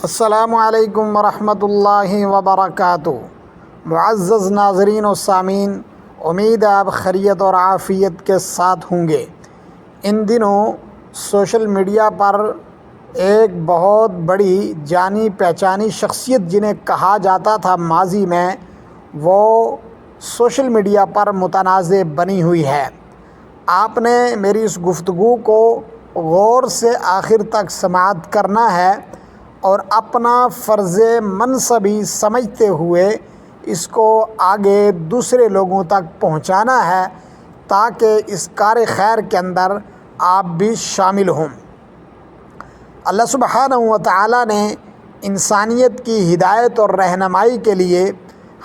السلام علیکم ورحمۃ اللہ وبرکاتہ۔ معزز ناظرین و سامعین، امید ہے آپ خیریت اور عافیت کے ساتھ ہوں گے۔ ان دنوں سوشل میڈیا پر ایک بہت بڑی جانی پہچانی شخصیت جنہیں کہا جاتا تھا ماضی میں، وہ سوشل میڈیا پر متنازع بنی ہوئی ہے۔ آپ نے میری اس گفتگو کو غور سے آخر تک سماعت کرنا ہے اور اپنا فرض منصبی سمجھتے ہوئے اس کو آگے دوسرے لوگوں تک پہنچانا ہے تاکہ اس کار خیر کے اندر آپ بھی شامل ہوں۔ اللہ سبحانہ و تعالیٰ نے انسانیت کی ہدایت اور رہنمائی کے لیے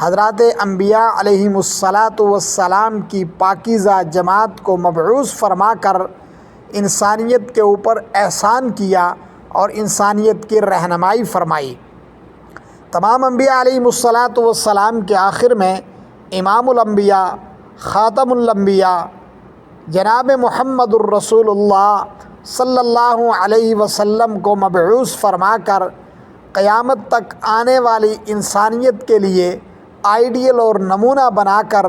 حضرات انبیاء علیہم الصلاۃ والسلام کی پاکیزہ جماعت کو مبعوث فرما کر انسانیت کے اوپر احسان کیا اور انسانیت کی رہنمائی فرمائی۔ تمام انبیاء علیہم الصلاۃ والسلام کے آخر میں امام الانبیاء، خاتم الانبیاء جناب محمد الرسول اللہ صلی اللہ علیہ وسلم کو مبعوث فرما کر قیامت تک آنے والی انسانیت کے لیے آئیڈیل اور نمونہ بنا کر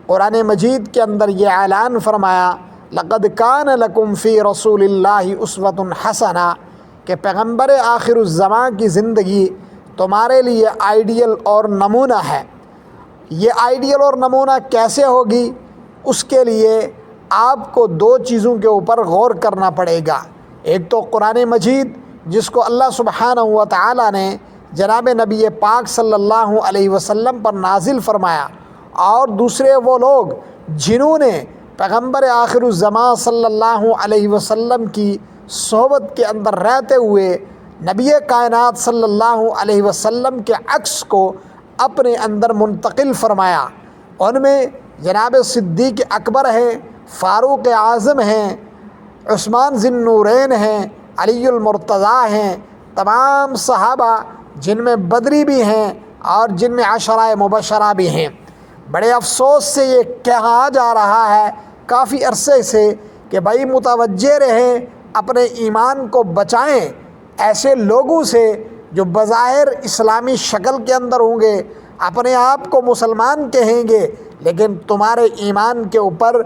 قرآن مجید کے اندر یہ اعلان فرمایا، لقد کان لکم فی رسول اللہ اسوۃ حسنہ، کہ پیغمبر آخر الزماں کی زندگی تمہارے لیے آئیڈیل اور نمونہ ہے۔ یہ آئیڈیل اور نمونہ کیسے ہوگی؟ اس کے لیے آپ کو دو چیزوں کے اوپر غور کرنا پڑے گا۔ ایک تو قرآن مجید، جس کو اللہ سبحانہ و تعالیٰ نے جناب نبی پاک صلی اللہ علیہ وسلم پر نازل فرمایا، اور دوسرے وہ لوگ جنہوں نے پیغمبر آخر الزماں صلی اللہ علیہ وسلم کی صحبت کے اندر رہتے ہوئے نبی کائنات صلی اللہ علیہ وسلم کے عکس کو اپنے اندر منتقل فرمایا۔ ان میں جناب صدیق اکبر ہیں، فاروق اعظم ہیں، عثمان ذی النورین ہیں، علی المرتضیٰ ہیں، تمام صحابہ جن میں بدری بھی ہیں اور جن میں عشرہ مبشرہ بھی ہیں۔ بڑے افسوس سے یہ کہا جا رہا ہے کافی عرصے سے کہ بھائی متوجہ رہیں، اپنے ایمان کو بچائیں ایسے لوگوں سے جو بظاہر اسلامی شکل کے اندر ہوں گے، اپنے آپ کو مسلمان کہیں گے، لیکن تمہارے ایمان کے اوپر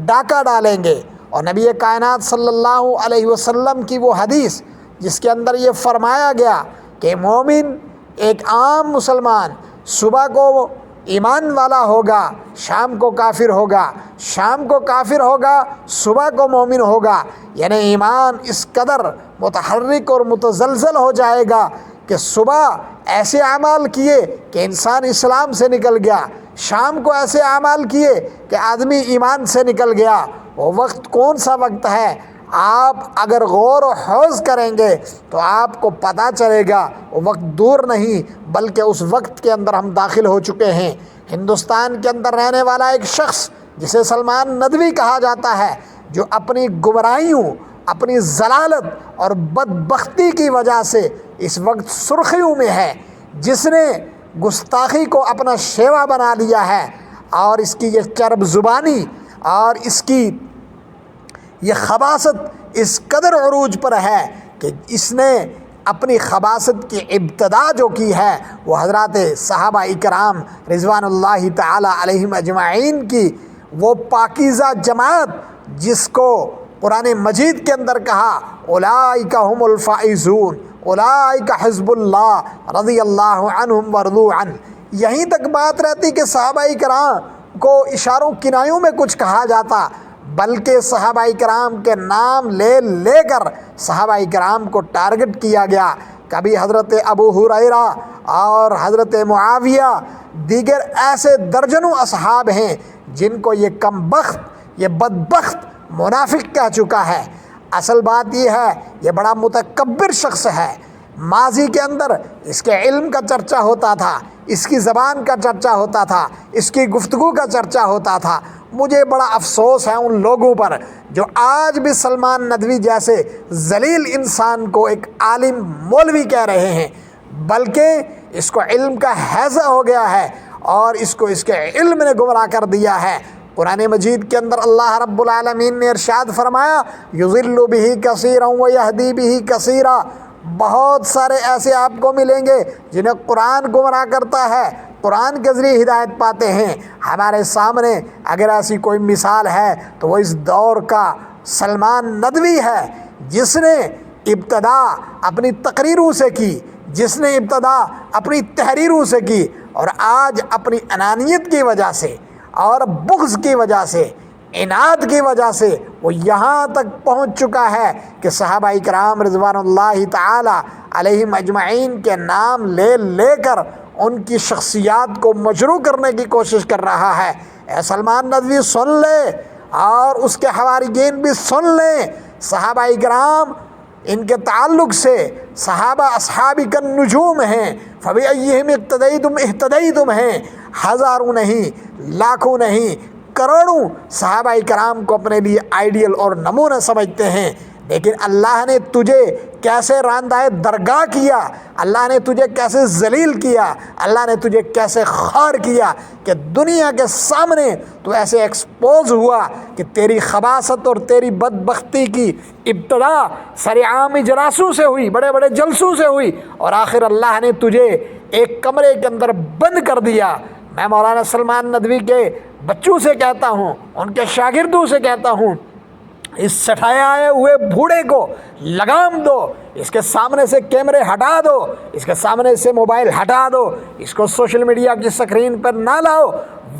ڈاکہ ڈالیں گے۔ اور نبی کائنات صلی اللہ علیہ وسلم کی وہ حدیث جس کے اندر یہ فرمایا گیا کہ مومن ایک عام مسلمان صبح کو ایمان والا ہوگا، شام کو کافر ہوگا، شام کو کافر ہوگا، صبح کو مومن ہوگا، یعنی ایمان اس قدر متحرک اور متزلزل ہو جائے گا کہ صبح ایسے اعمال کیے کہ انسان اسلام سے نکل گیا، شام کو ایسے اعمال کیے کہ آدمی ایمان سے نکل گیا۔ وہ وقت کون سا وقت ہے؟ آپ اگر غور و خوض کریں گے تو آپ کو پتہ چلے گا وہ وقت دور نہیں، بلکہ اس وقت کے اندر ہم داخل ہو چکے ہیں۔ ہندوستان کے اندر رہنے والا ایک شخص جسے سلمان ندوی کہا جاتا ہے، جو اپنی گمراہیوں، اپنی ضلالت اور بدبختی کی وجہ سے اس وقت سرخیوں میں ہے، جس نے گستاخی کو اپنا شیوا بنا لیا ہے، اور اس کی یہ چرب زبانی اور اس کی یہ خباثت اس قدر عروج پر ہے کہ اس نے اپنی خباثت کی ابتدا جو کی ہے وہ حضرات صحابہ اکرام رضوان اللہ تعالی علیہم اجمعین کی وہ پاکیزہ جماعت جس کو قرآن مجید کے اندر کہا اولئک هم الفائزون، اولئک حزب اللہ رضی اللہ عنہم ورضوا عنہ، یہیں تک بات رہتی کہ صحابہ اکرام کو اشاروں کنایوں میں کچھ کہا جاتا، بلکہ صحابہ کرام کے نام لے لے کر صحابہ کرام کو ٹارگٹ کیا گیا۔ کبھی حضرت ابو ہریرہ اور حضرت معاویہ، دیگر ایسے درجنوں اصحاب ہیں جن کو یہ کم بخت، یہ بدبخت منافق کہہ چکا ہے۔ اصل بات یہ ہے یہ بڑا متکبر شخص ہے۔ ماضی کے اندر اس کے علم کا چرچا ہوتا تھا، اس کی زبان کا چرچا ہوتا تھا، اس کی گفتگو کا چرچا ہوتا تھا۔ مجھے بڑا افسوس ہے ان لوگوں پر جو آج بھی سلمان ندوی جیسے ذلیل انسان کو ایک عالم مولوی کہہ رہے ہیں، بلکہ اس کو علم کا ہیضہ ہو گیا ہے اور اس کو اس کے علم نے گمراہ کر دیا ہے۔ قرآن مجید کے اندر اللہ رب العالمین نے ارشاد فرمایا، یضل بہ کثیرا ویہدی بہ کثیرا، بہت سارے ایسے آپ کو ملیں گے جنہیں قرآن گمراہ کرتا ہے، قرآن کے ذریعے ہدایت پاتے ہیں۔ ہمارے سامنے اگر ایسی کوئی مثال ہے تو وہ اس دور کا سلمان ندوی ہے، جس نے ابتدا اپنی تقریروں سے کی، جس نے ابتدا اپنی تحریروں سے کی، اور آج اپنی انانیت کی وجہ سے اور بغض کی وجہ سے، عناد کی وجہ سے وہ یہاں تک پہنچ چکا ہے کہ صحابہ کرام رضوان اللہ تعالی علیہم اجمعین کے نام لے لے کر ان کی شخصیات کو مجروح کرنے کی کوشش کر رہا ہے۔ اے سلمان ندوی سن لے، اور اس کے حواریین بھی سن لیں۔ صحابہ کرام ان کے تعلق سے صحابہ اصحاب کا نجوم ہیں، فَبِأَيِّهِمْ اقْتَدَيْتُمْ اهْتَدَيْتُمْ ہیں، ہزاروں نہیں، لاکھوں نہیں، کروڑوں صحابہ کرام کو اپنے لیے آئیڈیل اور نمونہ سمجھتے ہیں۔ لیکن اللہ نے تجھے کیسے راندہ درگاہ کیا، اللہ نے تجھے کیسے ذلیل کیا، اللہ نے تجھے کیسے خوار کیا کہ دنیا کے سامنے تو ایسے ایکسپوز ہوا کہ تیری خباثت اور تیری بدبختی کی ابتدا سرعام اجلاسوں سے ہوئی، بڑے بڑے جلسوں سے ہوئی، اور آخر اللہ نے تجھے ایک کمرے کے اندر بند کر دیا۔ میں مولانا سلمان ندوی کے بچوں سے کہتا ہوں، ان کے شاگردوں سے کہتا ہوں، اس سٹھائے آئے ہوئے بھوڑے کو لگام دو، اس کے سامنے سے کیمرے ہٹا دو، اس کے سامنے سے موبائل ہٹا دو، اس کو سوشل میڈیا کی سکرین پر نہ لاؤ،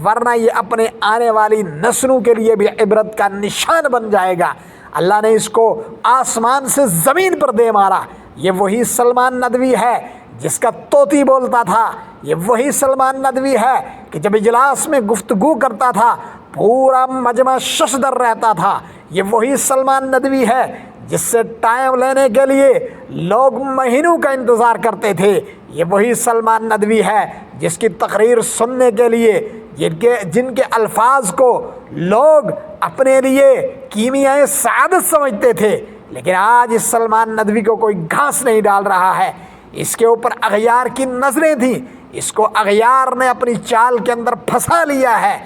ورنہ یہ اپنے آنے والی نسلوں کے لیے بھی عبرت کا نشان بن جائے گا۔ اللہ نے اس کو آسمان سے زمین پر دے مارا۔ یہ وہی سلمان ندوی ہے جس کا طوطی بولتا تھا، یہ وہی سلمان ندوی ہے کہ جب اجلاس میں گفتگو کرتا تھا پورا مجمع ششدر رہتا تھا، یہ وہی سلمان ندوی ہے جس سے ٹائم لینے کے لیے لوگ مہینوں کا انتظار کرتے تھے، یہ وہی سلمان ندوی ہے جس کی تقریر سننے کے لیے جن کے الفاظ کو لوگ اپنے لیے کیمیائے سعادت سمجھتے تھے، لیکن آج اس سلمان ندوی کو کوئی گھاس نہیں ڈال رہا ہے۔ اس کے اوپر اغیار کی نظریں تھیں، اس کو اغیار نے اپنی چال کے اندر پھنسا لیا ہے۔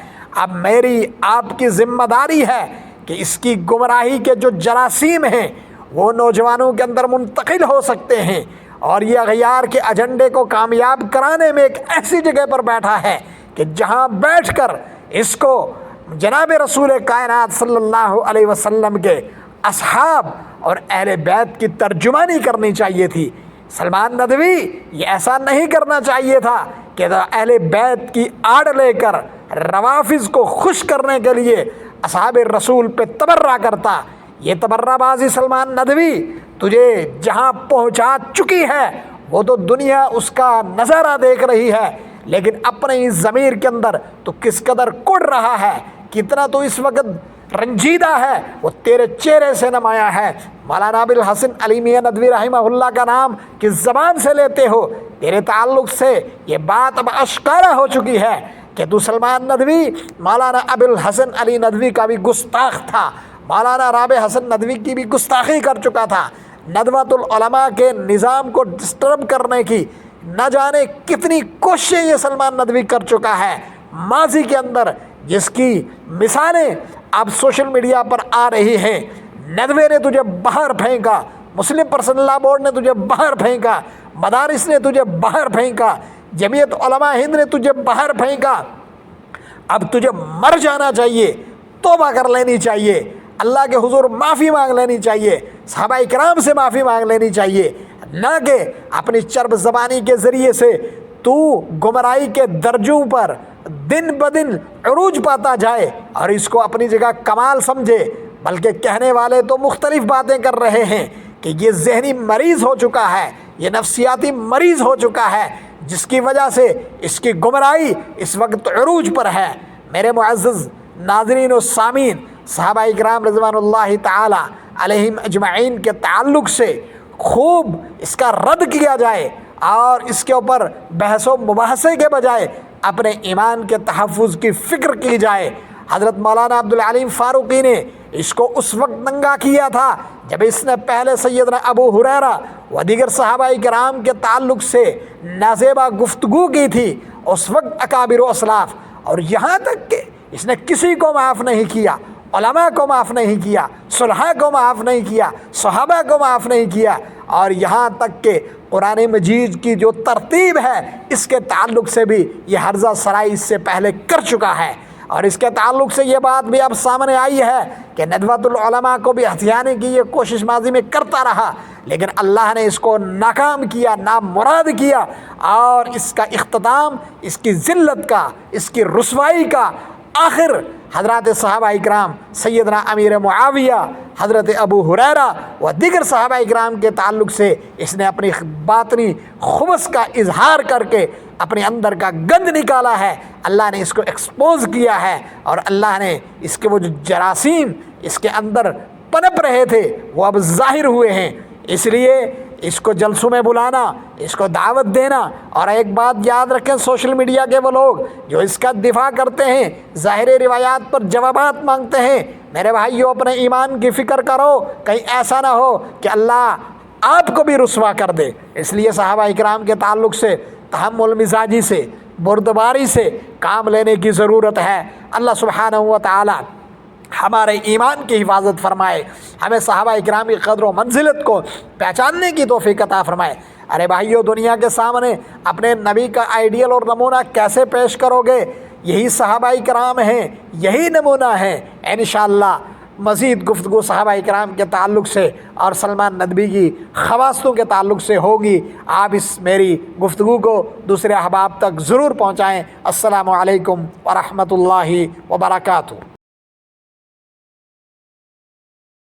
اب میری آپ کی ذمہ داری ہے کہ اس کی گمراہی کے جو جراثیم ہیں وہ نوجوانوں کے اندر منتقل ہو سکتے ہیں، اور یہ اغیار کے ایجنڈے کو کامیاب کرانے میں ایک ایسی جگہ پر بیٹھا ہے کہ جہاں بیٹھ کر اس کو جناب رسول کائنات صلی اللہ علیہ وسلم کے اصحاب اور اہل بیت کی ترجمانی کرنی چاہیے تھی۔ سلمان ندوی یہ ایسا نہیں کرنا چاہیے تھا کہ اہل بیت کی آڑ لے کر روافظ کو خوش کرنے کے لیے اصحاب رسول پہ تبرہ کرتا۔ یہ تبرہ بازی سلمان ندوی تجھے جہاں پہنچا چکی ہے وہ تو دنیا اس کا نظارہ دیکھ رہی ہے، لیکن اپنے اس ضمیر کے اندر تو کس قدر کڑ رہا ہے، کتنا تو اس وقت رنجیدہ ہے، وہ تیرے چہرے سے نمایاں ہے۔ مولانا ابوالحسن علی میاں ندوی رحمہ اللہ کا نام کس زبان سے لیتے ہو؟ تیرے تعلق سے یہ بات اب اشکارا ہو چکی ہے کہ تو سلمان ندوی مولانا ابوالحسن علی ندوی کا بھی گستاخ تھا، مولانا رابع حسن ندوی کی بھی گستاخی کر چکا تھا، ندوۃ العلماء کے نظام کو ڈسٹرب کرنے کی نہ جانے کتنی کوششیں یہ سلمان ندوی کر چکا ہے ماضی کے اندر، جس کی مثالیں اب سوشل میڈیا پر آ رہی ہیں۔ ندوے نے تجھے باہر پھینکا، مسلم پرسنل لا بورڈ نے تجھے باہر پھینکا، مدارس نے تجھے باہر پھینکا، جمعیت علماء ہند نے تجھے باہر پھینکا۔ اب تجھے مر جانا چاہیے، توبہ کر لینی چاہیے، اللہ کے حضور معافی مانگ لینی چاہیے، صحابہ کرام سے معافی مانگ لینی چاہیے، نہ کہ اپنی چرب زبانی کے ذریعے سے تو گمراہی کے درجوں پر دن بدن عروج پاتا جائے اور اس کو اپنی جگہ کمال سمجھے، بلکہ کہنے والے تو مختلف باتیں کر رہے ہیں کہ یہ ذہنی مریض ہو چکا ہے، یہ نفسیاتی مریض ہو چکا ہے، جس کی وجہ سے اس کی گمراہی اس وقت عروج پر ہے۔ میرے معزز ناظرین و سامعین، صحابہ کرام رضوان اللہ تعالی علیہم اجمعین کے تعلق سے خوب اس کا رد کیا جائے اور اس کے اوپر بحث و مباحثے کے بجائے اپنے ایمان کے تحفظ کی فکر کی جائے۔ حضرت مولانا عبدالعلیم فاروقی نے اس کو اس وقت ننگا کیا تھا جب اس نے پہلے سیدنا ابو ہریرہ و دیگر صحابہ کرام کے تعلق سے نازیبہ گفتگو کی تھی، اس وقت اکابر و اسلاف، اور یہاں تک کہ اس نے کسی کو معاف نہیں کیا، علماء کو معاف نہیں کیا، صلحاء کو معاف نہیں کیا، صحابہ کو معاف نہیں کیا، اور یہاں تک کہ قرآن مجید کی جو ترتیب ہے اس کے تعلق سے بھی یہ ہرزہ سرائی اس سے پہلے کر چکا ہے، اور اس کے تعلق سے یہ بات بھی اب سامنے آئی ہے کہ ندوۃ العلماء کو بھی ہتھیانے کی یہ کوشش ماضی میں کرتا رہا، لیکن اللہ نے اس کو ناکام کیا، نامراد کیا، اور اس کا اختتام، اس کی ذلت کا، اس کی رسوائی کا آخر حضرات صحابہ اکرام، سیدنا امیر معاویہ، حضرت ابو ہریرہ و دیگر صحابہ اکرام کے تعلق سے اس نے اپنی باطنی خبث کا اظہار کر کے اپنے اندر کا گند نکالا ہے۔ اللہ نے اس کو ایکسپوز کیا ہے، اور اللہ نے اس کے وہ جو جراثیم اس کے اندر پنپ رہے تھے وہ اب ظاہر ہوئے ہیں۔ اس لیے اس کو جلسوں میں بلانا، اس کو دعوت دینا، اور ایک بات یاد رکھیں، سوشل میڈیا کے وہ لوگ جو اس کا دفاع کرتے ہیں، ظاہری روایات پر جوابات مانگتے ہیں، میرے بھائیوں اپنے ایمان کی فکر کرو، کہیں ایسا نہ ہو کہ اللہ آپ کو بھی رسوا کر دے۔ اس لیے صحابہ اکرام کے تعلق سے تحمل مزاجی سے، بردباری سے کام لینے کی ضرورت ہے۔ اللہ سبحانہ و تعالی ہمارے ایمان کی حفاظت فرمائے، ہمیں صحابہ اکرام کی قدر و منزلت کو پہچاننے کی توفیق عطا فرمائے۔ ارے بھائیو، دنیا کے سامنے اپنے نبی کا آئیڈیل اور نمونہ کیسے پیش کرو گے؟ یہی صحابہ اکرام ہیں، یہی نمونہ ہے۔ انشاءاللہ مزید گفتگو صحابہ اکرام کے تعلق سے اور سلمان ندوی کی خواصوں کے تعلق سے ہوگی۔ آپ اس میری گفتگو کو دوسرے احباب تک ضرور پہنچائیں۔ السلام علیکم ورحمۃ اللہ وبرکاتہ۔